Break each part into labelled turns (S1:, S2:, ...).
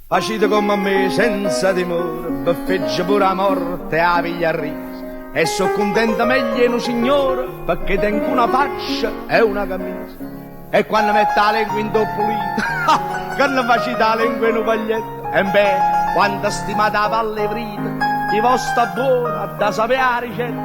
S1: Facite come me senza timore, beffeggia pure la morte a piglia a riso. E so contenta meglio un signore, perché tengo una faccia e una camicia. E quando mette la lingua in pulita, quando facete la lingua in un paglietto, e beh, quando stimate la palle vrita, chi vostra buona da sapere la ricetta.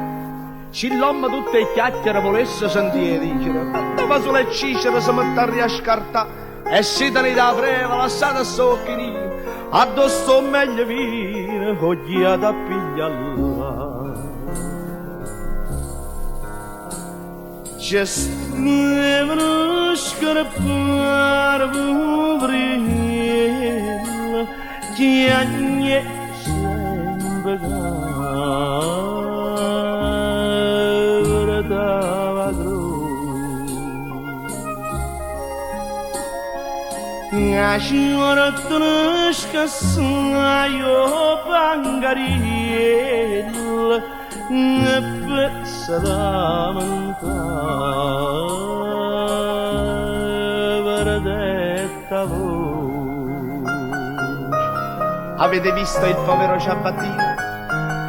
S1: Se l'uomo tutte le chiacchiere volesse sentire dicere, ma dove sulle cicere si mette a riascartare, e se te ne da preva, lasciate a socchinire, addosso meglio vino, cogli ad appigliarla. Just devono scarpare poverilla, che ogni sempre cabra da Asciuratene scassaio pangariel ne pezza da verdetta voce. Avete visto il povero ciabattino?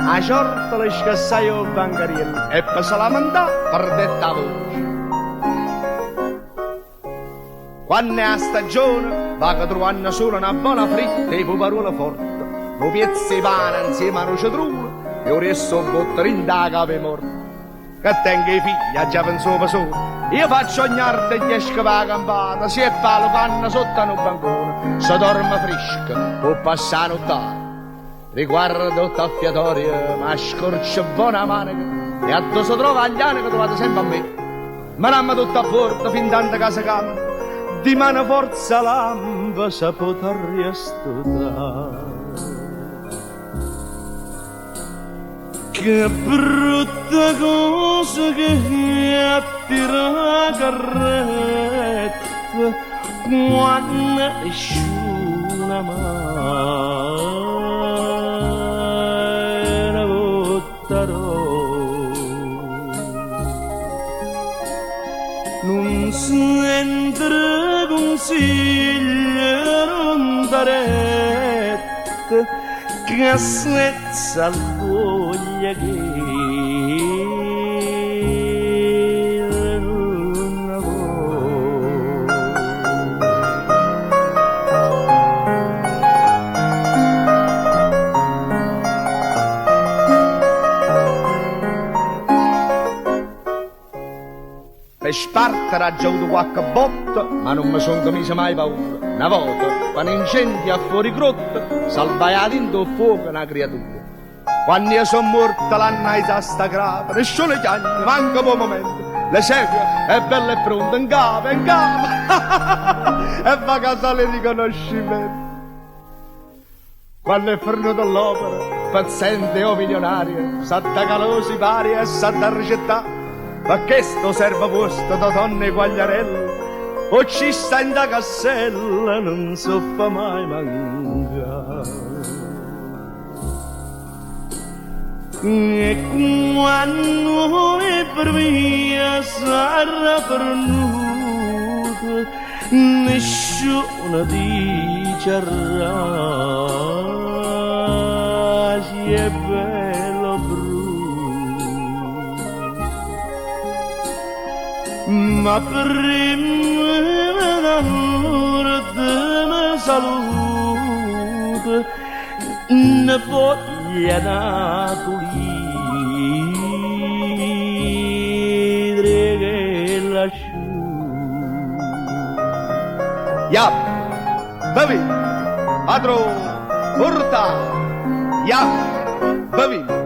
S1: A ciortola scassaio pangariel e per salamandà perdetta voce. Quando è la stagione, va che trovano solo una buona fritta e puparola forte, un pezzo di pane insieme a una citrula e un resto un botterino da capo morto. Che tengo i figli, a già pensavo solo, io faccio ogni arte e gli esco per la campata, si è palo canna sotto un bancone, se dorme fresca, può passare nottata. Riguardo taffiatorio, ma scorcia buona manica, e addosso trova agli anni che trovate sempre a me. Ma non tutta a porta, fin tanta casa canta, di mano forza lampa sa poter riastutare. Che brutta cosa che attira la carretta quando esce una mano buttarò. Non sente consiglio non darete che senza voglia che non vuole. Per spartere ha giocato qualche botta, ma non mi sono commesso mai paura. Una volta, quando incendia fuori grotta, salvaiato in tuo fuoco una creatura. Quando io sono morta l'annai a sta grave, nessuno chiagna, manca un momento. Le segue è bella e pronta, in capo, e va a casa le riconoscimento. Quando è fornuto l'opera, paziente o milionario, s'atta calosi pari e s'atta ricettare. Ma che sto serva posto da donne e guagliarelle, o ci sta in da cassella, non so fa mai mancare. E quando è per via sarà pernuto, nessuno dicerà si è bello brutto. Ma prima d'amore me salute ne voglia da pulire che lasciù. Ya, bevi, padrone, porta, ya, bevi.